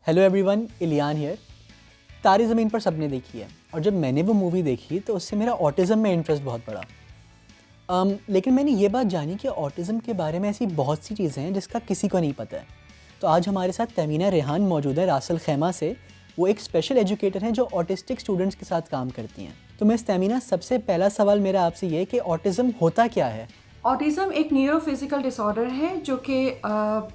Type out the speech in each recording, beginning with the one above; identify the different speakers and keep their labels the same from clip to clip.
Speaker 1: Hello everyone, इलियान here. तारे ज़मीन पर सबने देखी है और जब मैंने वो मूवी देखी तो उससे मेरा ऑटिज़म में इंटरेस्ट बहुत बढ़ा। लेकिन मैंने ये बात जानी कि ऑटिज़म के बारे में ऐसी बहुत सी चीज़ें हैं जिसका किसी को नहीं पता है। तो आज हमारे साथ तमीना रेहान मौजूद है रासल खैमा से। वो एक स्पेशल एजुकेटर हैं जो ऑटिस्टिक स्टूडेंट्स के साथ काम करती हैं। तो मिस तमीना, सबसे पहला सवाल मेरा आपसे ये है कि ऑटिज़म होता क्या है?
Speaker 2: ऑटिज़म एक न्यूरोफिजिकल डिसऑर्डर है जो कि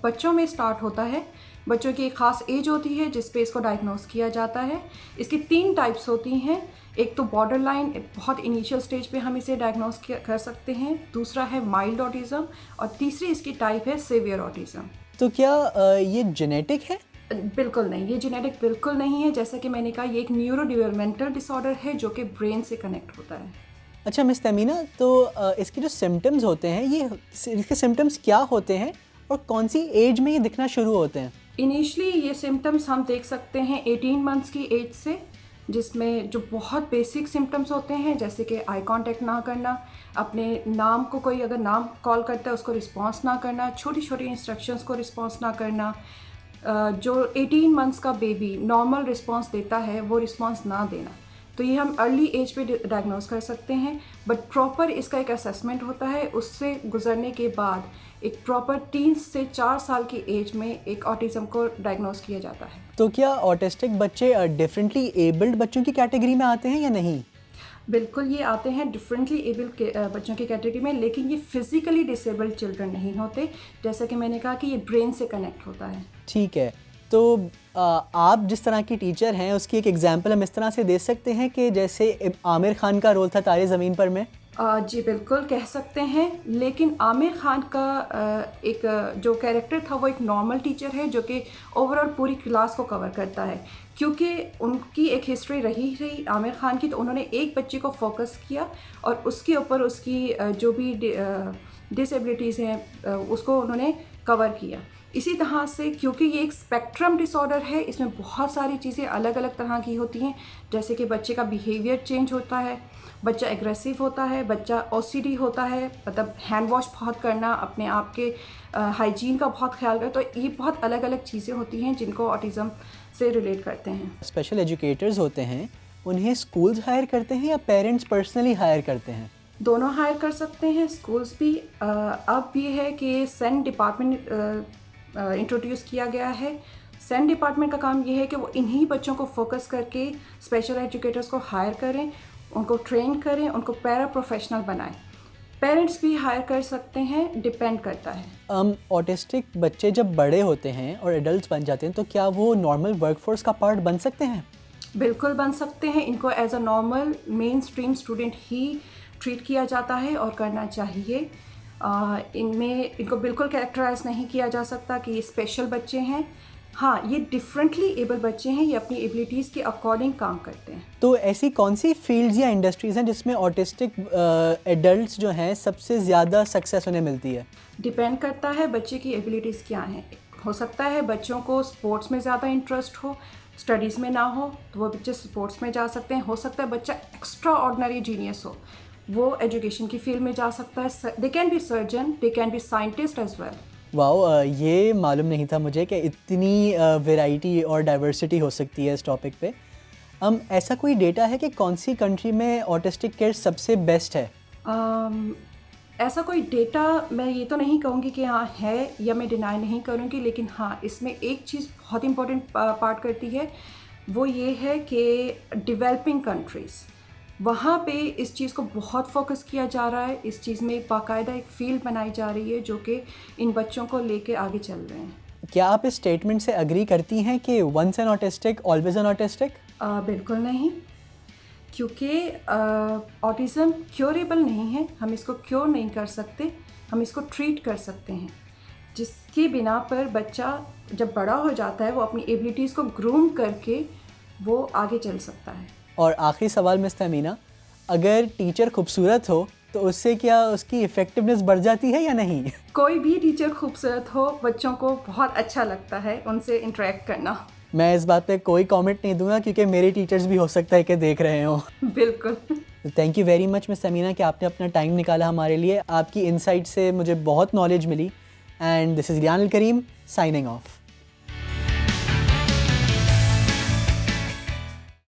Speaker 2: बच्चों में स्टार्ट होता है। बच्चों की एक ख़ास एज होती है जिस पे इसको डायग्नोस किया जाता है। इसकी 3 टाइप्स होती हैं। एक तो बॉर्डर लाइन, बहुत इनिशियल स्टेज पे हम इसे डायग्नोस कर सकते हैं। दूसरा है माइल्ड ऑटिज़म और तीसरी इसकी टाइप है सीवियर ऑटिज़म।
Speaker 1: तो क्या ये जेनेटिक है?
Speaker 2: बिल्कुल नहीं, ये जेनेटिक बिल्कुल नहीं है। जैसा कि मैंने कहा, ये एक न्यूरो डेवलपमेंटल डिसऑर्डर है जो कि ब्रेन से कनेक्ट होता है।
Speaker 1: अच्छा मिस तमीना, तो इसके जो सिम्टम्स होते हैं, इसके सिम्टम्स क्या होते हैं और कौन सी एज में ये दिखना शुरू होते हैं?
Speaker 2: इनिशली ये सिम्टम्स हम देख सकते हैं 18 मंथ्स की एज से, जिसमें जो बहुत बेसिक सिम्टम्स होते हैं जैसे कि आई कांटेक्ट ना करना, अपने नाम को कोई अगर नाम कॉल करता है उसको रिस्पॉन्स ना करना, छोटी छोटी इंस्ट्रक्शंस को रिस्पॉन्स ना करना, जो 18 मंथ्स का बेबी नॉर्मल रिस्पॉन्स देता है वो रिस्पॉन्स ना देना। तो ये हम अर्ली एज पे डायग्नोस कर सकते हैं, बट प्रॉपर इसका एक असेसमेंट होता है। उससे गुजरने के बाद एक प्रॉपर 3 से 4 साल की एज में एक ऑटिज़म को डायग्नोस किया जाता है।
Speaker 1: तो क्या ऑटिस्टिक बच्चे डिफरेंटली एबल्ड बच्चों की कैटेगरी में आते हैं या नहीं?
Speaker 2: बिल्कुल, ये आते हैं डिफरेंटली एबल्ड के बच्चों की कैटेगरी में, लेकिन ये फिजिकली डिसेबल्ड चिल्ड्रन नहीं होते। जैसा कि मैंने कहा कि ये ब्रेन से कनेक्ट होता है।
Speaker 1: ठीक है। तो आप जिस तरह की टीचर हैं उसकी एक एग्जांपल हम इस तरह से दे सकते हैं कि जैसे आमिर खान का रोल था तारे ज़मीन पर में?
Speaker 2: जी बिल्कुल कह सकते हैं, लेकिन आमिर खान का एक जो कैरेक्टर था वो एक नॉर्मल टीचर है जो कि ओवरऑल पूरी क्लास को कवर करता है। क्योंकि उनकी एक हिस्ट्री रही आमिर खान की, तो उन्होंने एक बच्चे को फोकस किया और उसके ऊपर उसकी जो भी डिसेबिलिटीज़ हैं उसको उन्होंने कवर किया। इसी तरह से, क्योंकि ये एक स्पेक्ट्रम डिसऑर्डर है, इसमें बहुत सारी चीज़ें अलग अलग तरह की होती हैं। जैसे कि बच्चे का बिहेवियर चेंज होता है, बच्चा एग्रेसिव होता है, बच्चा ओसीडी होता है, मतलब हैंड वॉश बहुत करना, अपने आप के हाइजीन का बहुत ख्याल रहे। तो ये बहुत अलग अलग चीज़ें होती हैं जिनको ऑटिज़म से रिलेट करते हैं।
Speaker 1: स्पेशल एजुकेटर्स होते हैं, उन्हें स्कूल्स हायर करते हैं या पेरेंट्स पर्सनली हायर करते हैं?
Speaker 2: दोनों हायर कर सकते हैं, स्कूल्स भी। अब ये है कि सेंट डिपार्टमेंट इंट्रोड्यूस किया गया है। सेंट डिपार्टमेंट का काम ये है कि वो इन्हीं बच्चों को फोकस करके स्पेशल एजुकेटर्स को हायर करें, उनको ट्रेन करें, उनको पैरा प्रोफेशनल बनाएं। पेरेंट्स भी हायर कर सकते हैं, डिपेंड करता है।
Speaker 1: ऑटिस्टिक बच्चे जब बड़े होते हैं और एडल्ट्स बन जाते हैं तो क्या वो नॉर्मल वर्कफोर्स का पार्ट बन सकते हैं?
Speaker 2: बिल्कुल बन सकते हैं। इनको as a normal mainstream student ही ट्रीट किया जाता है और करना चाहिए। इनमें इनको बिल्कुल कैरेक्टराइज नहीं किया जा सकता कि ये स्पेशल बच्चे हैं। हाँ, ये डिफरेंटली एबल बच्चे हैं, ये अपनी एबिलिटीज़ के अकॉर्डिंग काम करते हैं।
Speaker 1: तो ऐसी कौन सी फील्ड्स या इंडस्ट्रीज़ हैं जिसमें ऑटिस्टिक एडल्ट्स जो हैं सबसे ज़्यादा सक्सेस उन्हें मिलती है?
Speaker 2: डिपेंड करता है बच्चे की एबिलिटीज़ क्या हैं। हो सकता है बच्चों को स्पोर्ट्स में ज़्यादा इंटरेस्ट हो, स्टडीज़ में ना हो, तो वो बच्चे स्पोर्ट्स में जा सकते हैं। हो सकता है बच्चा एक्स्ट्रा ऑर्डिनरी जीनियस हो, वो एजुकेशन की फील्ड में जा सकता है। They can be surgeon, they can be scientist as well.
Speaker 1: Wow, ये मालूम नहीं था मुझे कि इतनी वैरायटी और डाइवर्सिटी हो सकती है इस टॉपिक पे। ऐसा कोई डेटा है कि कौन सी कंट्री में ऑटिस्टिक केयर सबसे बेस्ट है?
Speaker 2: ऐसा कोई डेटा मैं ये तो नहीं कहूँगी कि हाँ है, या मैं डिनाई नहीं करूँगी, लेकिन हाँ, इसमें एक चीज़ बहुत इंपॉर्टेंट पार्ट करती है। वो ये है कि डेवलपिंग कंट्रीज़, वहाँ पे इस चीज़ को बहुत फोकस किया जा रहा है। इस चीज़ में बाकायदा एक फील्ड बनाई जा रही है जो कि इन बच्चों को लेके आगे चल रहे हैं।
Speaker 1: क्या आप इस स्टेटमेंट से एग्री करती हैं कि once an autistic always an autistic?
Speaker 2: बिल्कुल नहीं, क्योंकि ऑटिज़म क्योरेबल नहीं है। हम इसको क्योर नहीं कर सकते, हम इसको ट्रीट कर सकते हैं, जिसकी बिना पर बच्चा जब बड़ा हो जाता है वो अपनी एबिलिटीज़ को ग्रूम करके वो आगे चल सकता है।
Speaker 1: और आखिरी सवाल मिस तमीना, अगर टीचर खूबसूरत हो तो उससे क्या उसकी इफ़ेक्टिवनेस बढ़ जाती है या नहीं?
Speaker 2: कोई भी टीचर खूबसूरत हो, बच्चों को बहुत अच्छा लगता है उनसे इंटरेक्ट करना।
Speaker 1: मैं इस बात पे कोई कमेंट नहीं दूंगा क्योंकि मेरे टीचर्स भी हो सकता है कि देख रहे हो।
Speaker 2: बिल्कुल।
Speaker 1: Thank you very much miss Tamina कि आपने अपना टाइम निकाला हमारे लिए। आपकी इनसाइट से मुझे बहुत नॉलेज मिली। And this is Riyan Al Kareem signing of.